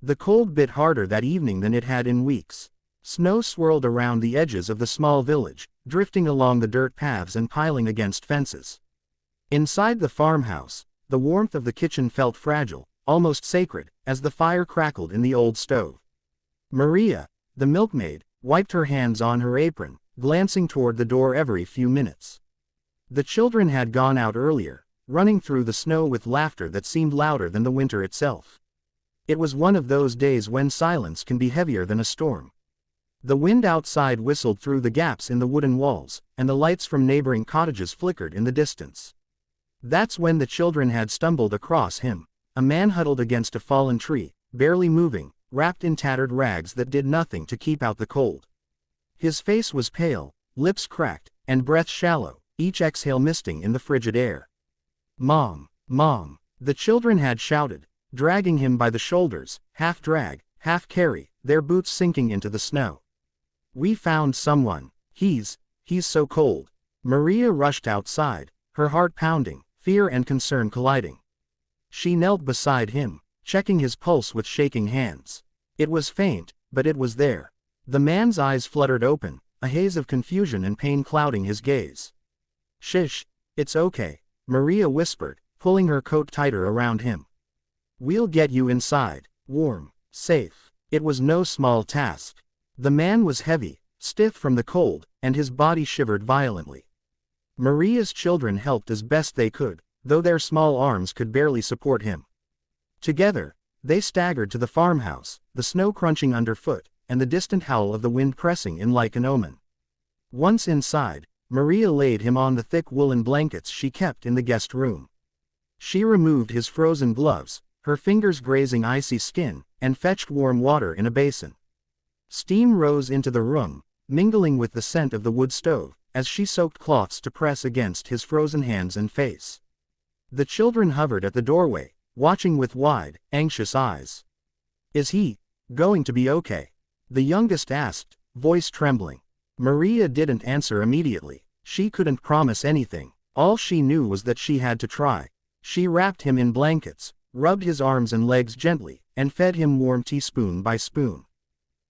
The cold bit harder that evening than it had in weeks. Snow swirled around the edges of the small village, drifting along the dirt paths and piling against fences. Inside the farmhouse, the warmth of the kitchen felt fragile, almost sacred, as the fire crackled in the old stove. Maria, the milkmaid, wiped her hands on her apron, glancing toward the door every few minutes. The children had gone out earlier, running through the snow with laughter that seemed louder than the winter itself. It was one of those days when silence can be heavier than a storm. The wind outside whistled through the gaps in the wooden walls, and the lights from neighboring cottages flickered in the distance. That's when the children had stumbled across him, a man huddled against a fallen tree, barely moving, wrapped in tattered rags that did nothing to keep out the cold. His face was pale, lips cracked, and breath shallow, each exhale misting in the frigid air. "Mom! Mom!" the children had shouted, dragging him by the shoulders, half drag, half carry, their boots sinking into the snow. "We found someone. He's so cold." Maria rushed outside, her heart pounding, fear and concern colliding. She knelt beside him, checking his pulse with shaking hands. It was faint, but it was there. The man's eyes fluttered open, a haze of confusion and pain clouding his gaze. "Shish, it's okay," Maria whispered, pulling her coat tighter around him. "We'll get you inside, warm, safe." It was no small task. The man was heavy, stiff from the cold, and his body shivered violently. Maria's children helped as best they could, though their small arms could barely support him. Together, they staggered to the farmhouse, the snow crunching underfoot, and the distant howl of the wind pressing in like an omen. Once inside, Maria laid him on the thick woolen blankets she kept in the guest room. She removed his frozen gloves, her fingers grazing icy skin, and fetched warm water in a basin. Steam rose into the room, mingling with the scent of the wood stove, as she soaked cloths to press against his frozen hands and face. The children hovered at the doorway, watching with wide, anxious eyes. "Is he going to be okay?" the youngest asked, voice trembling. Maria didn't answer immediately. She couldn't promise anything. All she knew was that she had to try. She wrapped him in blankets, rubbed his arms and legs gently, and fed him warm tea spoon by spoon.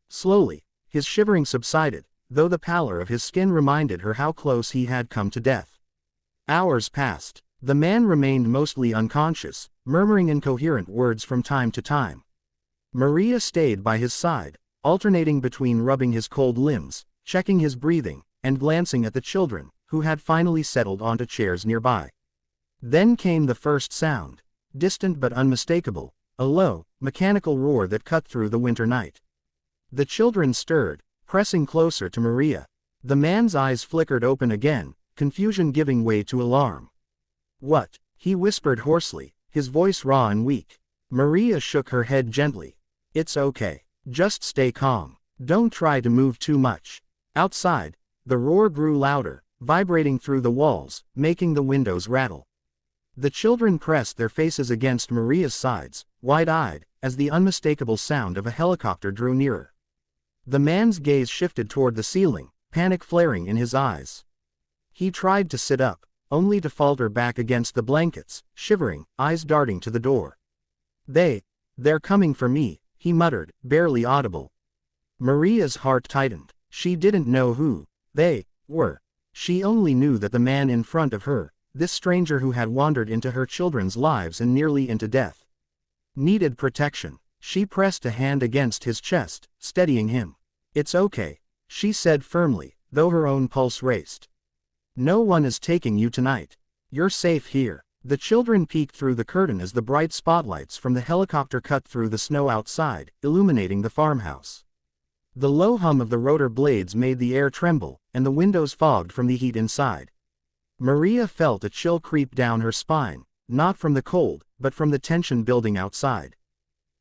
Slowly, his shivering subsided, though the pallor of his skin reminded her how close he had come to death. Hours passed. The man remained mostly unconscious, murmuring incoherent words from time to time. Maria stayed by his side, alternating between rubbing his cold limbs, checking his breathing, and glancing at the children, who had finally settled onto chairs nearby. Then came the first sound, distant but unmistakable, a low, mechanical roar that cut through the winter night. The children stirred, pressing closer to Maria. The man's eyes flickered open again, confusion giving way to alarm. "What?" he whispered hoarsely, his voice raw and weak. Maria shook her head gently. "It's okay. Just stay calm. Don't try to move too much." Outside, the roar grew louder, vibrating through the walls, making the windows rattle. The children pressed their faces against Maria's sides, wide-eyed, as the unmistakable sound of a helicopter drew nearer. The man's gaze shifted toward the ceiling, panic flaring in his eyes. He tried to sit up, only to falter back against the blankets, shivering, eyes darting to the door. They're coming for me," he muttered, barely audible. Maria's heart tightened. She didn't know who they were. She only knew that the man in front of her, this stranger who had wandered into her children's lives and nearly into death, needed protection. She pressed a hand against his chest, steadying him. "It's okay," she said firmly, though her own pulse raced. "No one is taking you tonight. You're safe here." The children peeked through the curtain as the bright spotlights from the helicopter cut through the snow outside, illuminating the farmhouse. The low hum of the rotor blades made the air tremble, and the windows fogged from the heat inside. Maria felt a chill creep down her spine, not from the cold, but from the tension building outside.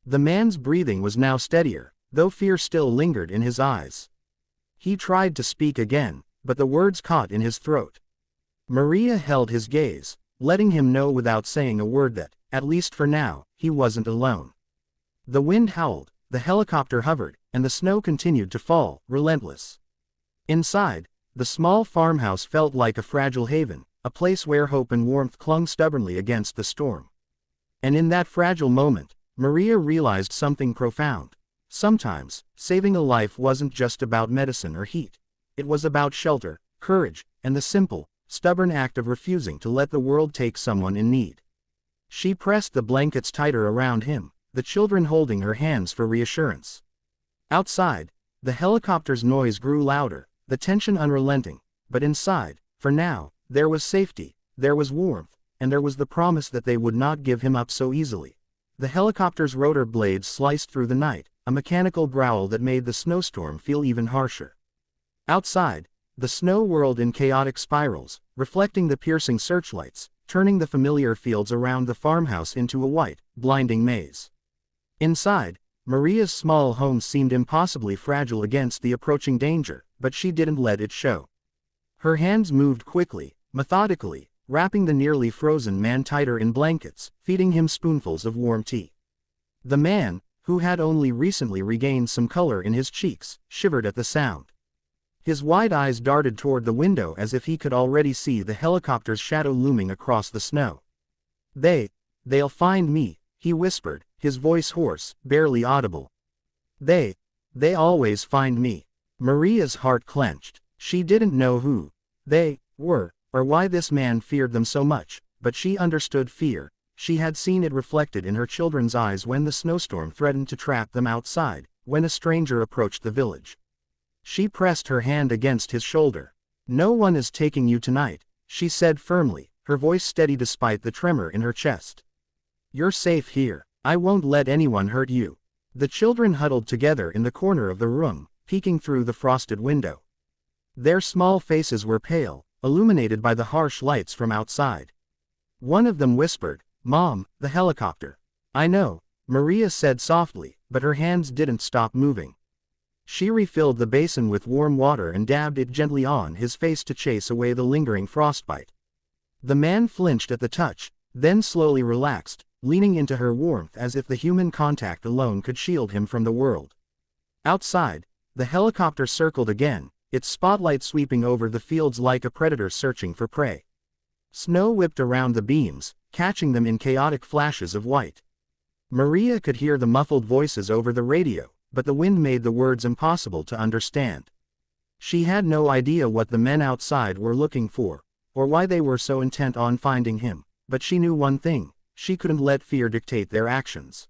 The man's breathing was now steadier, though fear still lingered in his eyes. He tried to speak again, but the words caught in his throat. Maria held his gaze, letting him know without saying a word that, at least for now, he wasn't alone. The wind howled, the helicopter hovered, and the snow continued to fall, relentless. Inside, the small farmhouse felt like a fragile haven, a place where hope and warmth clung stubbornly against the storm. And in that fragile moment, Maria realized something profound. Sometimes, saving a life wasn't just about medicine or heat. It was about shelter, courage, and the simple, stubborn act of refusing to let the world take someone in need. She pressed the blankets tighter around him, the children holding her hands for reassurance. Outside, the helicopter's noise grew louder, the tension unrelenting, but inside, for now, there was safety, there was warmth, and there was the promise that they would not give him up so easily. The helicopter's rotor blades sliced through the night, a mechanical growl that made the snowstorm feel even harsher. Outside, the snow whirled in chaotic spirals, reflecting the piercing searchlights, turning the familiar fields around the farmhouse into a white, blinding maze. Inside, Maria's small home seemed impossibly fragile against the approaching danger, but she didn't let it show. Her hands moved quickly, methodically, wrapping the nearly frozen man tighter in blankets, feeding him spoonfuls of warm tea. The man, who had only recently regained some color in his cheeks, shivered at the sound. His wide eyes darted toward the window as if he could already see the helicopter's shadow looming across the snow. They'll find me, he whispered, his voice hoarse, barely audible. They always find me. Maria's heart clenched. She didn't know who they were, or why this man feared them so much, but she understood fear. She had seen it reflected in her children's eyes when the snowstorm threatened to trap them outside, when a stranger approached the village. She pressed her hand against his shoulder. "No one is taking you tonight," she said firmly, her voice steady despite the tremor in her chest. "You're safe here. I won't let anyone hurt you." The children huddled together in the corner of the room, peeking through the frosted window. Their small faces were pale, illuminated by the harsh lights from outside. One of them whispered, "Mom, the helicopter." "I know," Maria said softly, but her hands didn't stop moving. She refilled the basin with warm water and dabbed it gently on his face to chase away the lingering frostbite. The man flinched at the touch, then slowly relaxed, leaning into her warmth as if the human contact alone could shield him from the world. Outside, the helicopter circled again, its spotlight sweeping over the fields like a predator searching for prey. Snow whipped around the beams, catching them in chaotic flashes of white. Maria could hear the muffled voices over the radio, but the wind made the words impossible to understand. She had no idea what the men outside were looking for, or why they were so intent on finding him, but she knew one thing: she couldn't let fear dictate their actions.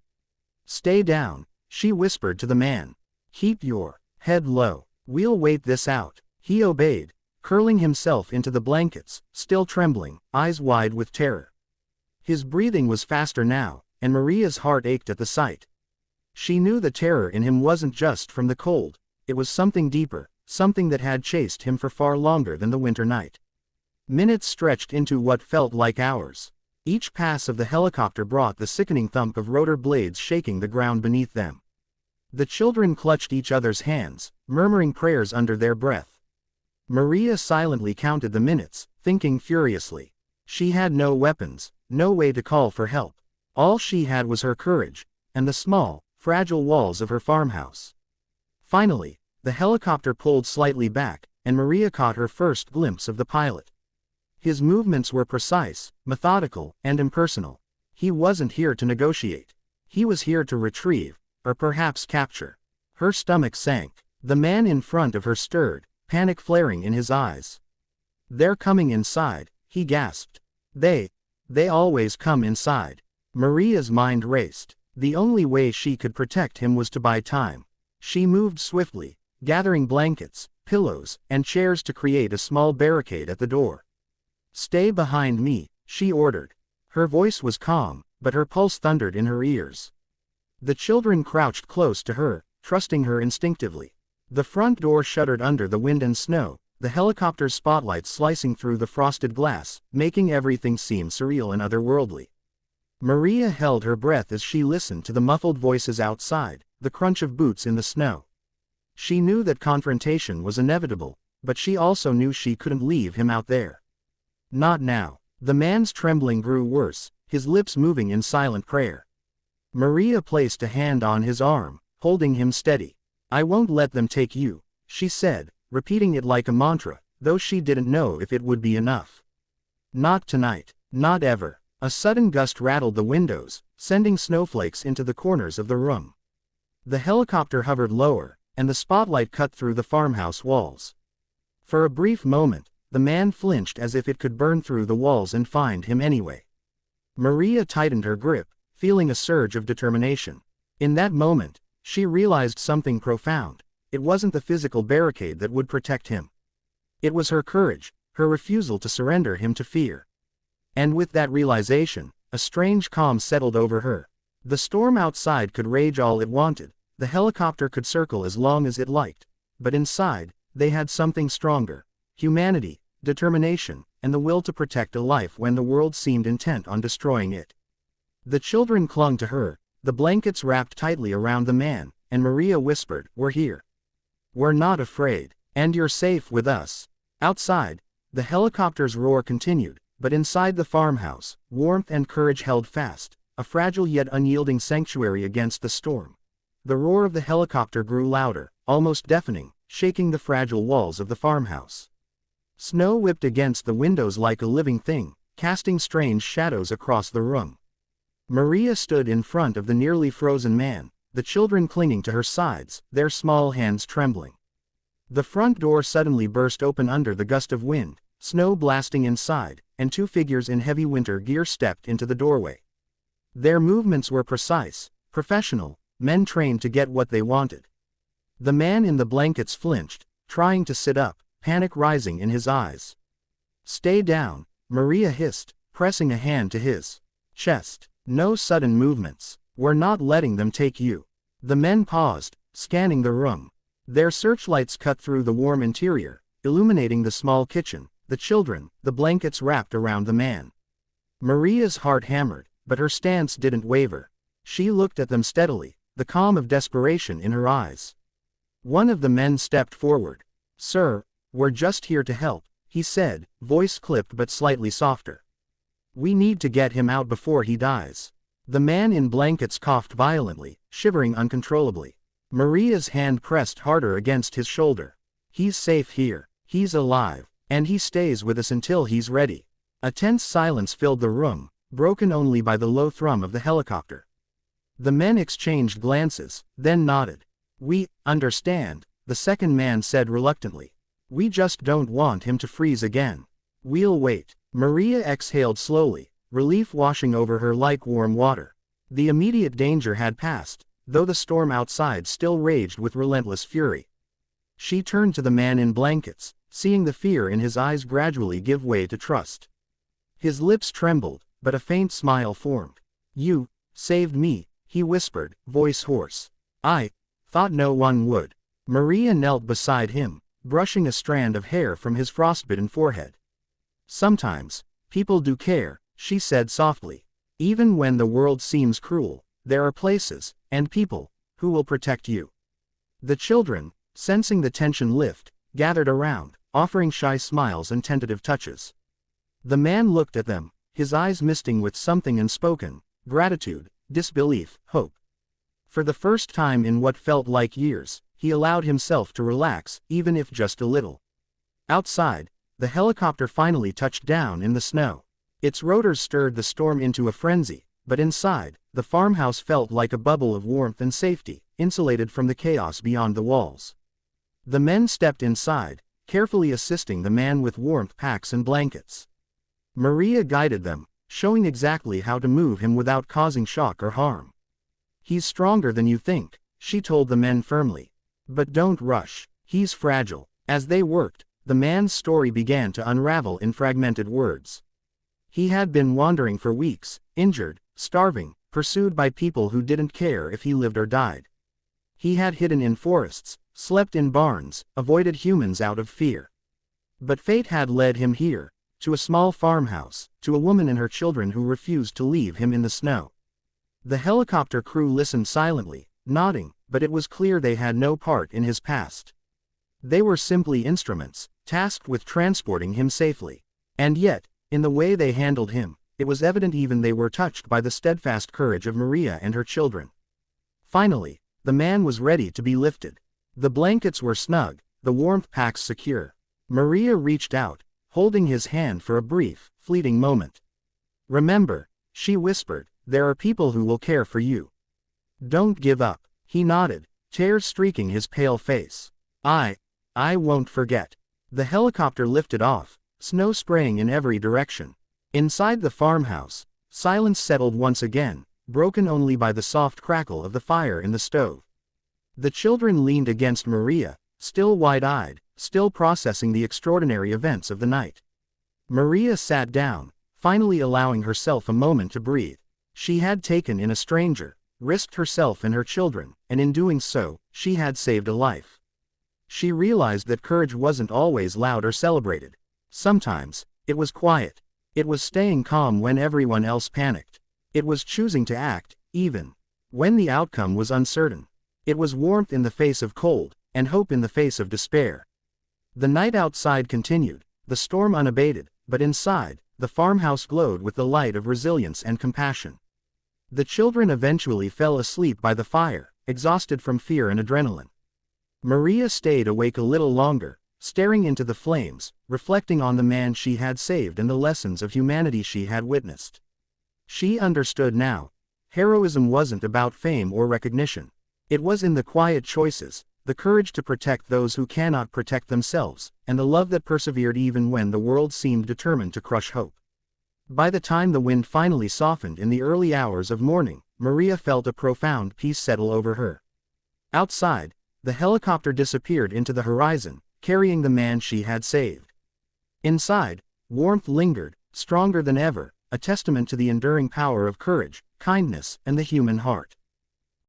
"Stay down," she whispered to the man. "Keep your head low. We'll wait this out." He obeyed, curling himself into the blankets, still trembling, eyes wide with terror. His breathing was faster now, and Maria's heart ached at the sight. She knew the terror in him wasn't just from the cold, it was something deeper, something that had chased him for far longer than the winter night. Minutes stretched into what felt like hours. Each pass of the helicopter brought the sickening thump of rotor blades shaking the ground beneath them. The children clutched each other's hands, murmuring prayers under their breath. Maria silently counted the minutes, thinking furiously. She had no weapons, no way to call for help. All she had was her courage, and the small, fragile walls of her farmhouse. Finally, the helicopter pulled slightly back, and Maria caught her first glimpse of the pilot. His movements were precise, methodical, and impersonal. He wasn't here to negotiate. He was here to retrieve, or perhaps capture. Her stomach sank. The man in front of her stirred, panic flaring in his eyes. "They're coming inside," he gasped. They always come inside." Maria's mind raced. The only way she could protect him was to buy time. She moved swiftly, gathering blankets, pillows, and chairs to create a small barricade at the door. "Stay behind me," she ordered. Her voice was calm, but her pulse thundered in her ears. The children crouched close to her, trusting her instinctively. The front door shuddered under the wind and snow, the helicopter's spotlight slicing through the frosted glass, making everything seem surreal and otherworldly. Maria held her breath as she listened to the muffled voices outside, the crunch of boots in the snow. She knew that confrontation was inevitable, but she also knew she couldn't leave him out there. Not now. The man's trembling grew worse, his lips moving in silent prayer. Maria placed a hand on his arm, holding him steady. "I won't let them take you," she said, repeating it like a mantra, though she didn't know if it would be enough. "Not tonight. Not ever." A sudden gust rattled the windows, sending snowflakes into the corners of the room. The helicopter hovered lower, and the spotlight cut through the farmhouse walls. For a brief moment, the man flinched as if it could burn through the walls and find him anyway. Maria tightened her grip, feeling a surge of determination. In that moment, she realized something profound. It wasn't the physical barricade that would protect him. It was her courage, her refusal to surrender him to fear. And with that realization, a strange calm settled over her. The storm outside could rage all it wanted, the helicopter could circle as long as it liked, but inside, they had something stronger: humanity, determination, and the will to protect a life when the world seemed intent on destroying it. The children clung to her, the blankets wrapped tightly around the man, and Maria whispered, "We're here. We're not afraid. And you're safe with us." Outside, the helicopter's roar continued, but inside the farmhouse, warmth and courage held fast, a fragile yet unyielding sanctuary against the storm. The roar of the helicopter grew louder, almost deafening, shaking the fragile walls of the farmhouse. Snow whipped against the windows like a living thing, casting strange shadows across the room. Maria stood in front of the nearly frozen man, the children clinging to her sides, their small hands trembling. The front door suddenly burst open under the gust of wind, snow blasting inside, and two figures in heavy winter gear stepped into the doorway. Their movements were precise, professional, men trained to get what they wanted. The man in the blankets flinched, trying to sit up, panic rising in his eyes. "Stay down," Maria hissed, pressing a hand to his chest. "No sudden movements. We're not letting them take you." The men paused, scanning the room. Their searchlights cut through the warm interior, illuminating the small kitchen, the children, the blankets wrapped around the man. Maria's heart hammered, but her stance didn't waver. She looked at them steadily, the calm of desperation in her eyes. One of the men stepped forward. "Sir, we're just here to help," he said, voice clipped but slightly softer. "We need to get him out before he dies." The man in blankets coughed violently, shivering uncontrollably. Maria's hand pressed harder against his shoulder. "He's safe here. He's alive. And he stays with us until he's ready." A tense silence filled the room, broken only by the low thrum of the helicopter. The men exchanged glances, then nodded. "We understand," the second man said reluctantly. "We just don't want him to freeze again. We'll wait." Maria exhaled slowly, relief washing over her like warm water. The immediate danger had passed, though the storm outside still raged with relentless fury. She turned to the man in blankets, seeing the fear in his eyes gradually give way to trust. His lips trembled, but a faint smile formed. "You saved me," he whispered, voice hoarse. "I thought no one would." Maria knelt beside him, brushing a strand of hair from his frostbitten forehead. "Sometimes, people do care," she said softly. "Even when the world seems cruel, there are places, and people, who will protect you." The children, sensing the tension lift, gathered around, offering shy smiles and tentative touches. The man looked at them, his eyes misting with something unspoken: gratitude, disbelief, hope. For the first time in what felt like years, he allowed himself to relax, even if just a little. Outside, the helicopter finally touched down in the snow. Its rotors stirred the storm into a frenzy, but inside, the farmhouse felt like a bubble of warmth and safety, insulated from the chaos beyond the walls. The men stepped inside, carefully assisting the man with warmth packs and blankets. Maria guided them, showing exactly how to move him without causing shock or harm. "He's stronger than you think," she told the men firmly. "But don't rush, he's fragile." As they worked, the man's story began to unravel in fragmented words. He had been wandering for weeks, injured, starving, pursued by people who didn't care if he lived or died. He had hidden in forests, slept in barns, avoided humans out of fear. But fate had led him here, to a small farmhouse, to a woman and her children who refused to leave him in the snow. The helicopter crew listened silently, nodding, but it was clear they had no part in his past. They were simply instruments, tasked with transporting him safely. And yet, in the way they handled him, it was evident even they were touched by the steadfast courage of Maria and her children. Finally, the man was ready to be lifted. The blankets were snug, the warmth packs secure. Maria reached out, holding his hand for a brief, fleeting moment. "Remember," she whispered, there are people who will care for you. Don't give up. He nodded, tears streaking his pale face. I won't forget. The helicopter lifted off, snow spraying in every direction. Inside the farmhouse, silence settled once again, broken only by the soft crackle of the fire in the stove. The children leaned against Maria, still wide-eyed, still processing the extraordinary events of the night. Maria sat down, finally allowing herself a moment to breathe. She had taken in a stranger, risked herself and her children, and in doing so, she had saved a life. She realized that courage wasn't always loud or celebrated. Sometimes, it was quiet. It was staying calm when everyone else panicked. It was choosing to act, even when the outcome was uncertain. It was warmth in the face of cold, and hope in the face of despair. The night outside continued, the storm unabated, but inside, the farmhouse glowed with the light of resilience and compassion. The children eventually fell asleep by the fire, exhausted from fear and adrenaline. Maria stayed awake a little longer, staring into the flames, reflecting on the man she had saved and the lessons of humanity she had witnessed. She understood now. Heroism wasn't about fame or recognition. It was in the quiet choices, the courage to protect those who cannot protect themselves, and the love that persevered even when the world seemed determined to crush hope. By the time the wind finally softened in the early hours of morning, Maria felt a profound peace settle over her. Outside, the helicopter disappeared into the horizon, carrying the man she had saved. Inside, warmth lingered, stronger than ever, a testament to the enduring power of courage, kindness, and the human heart.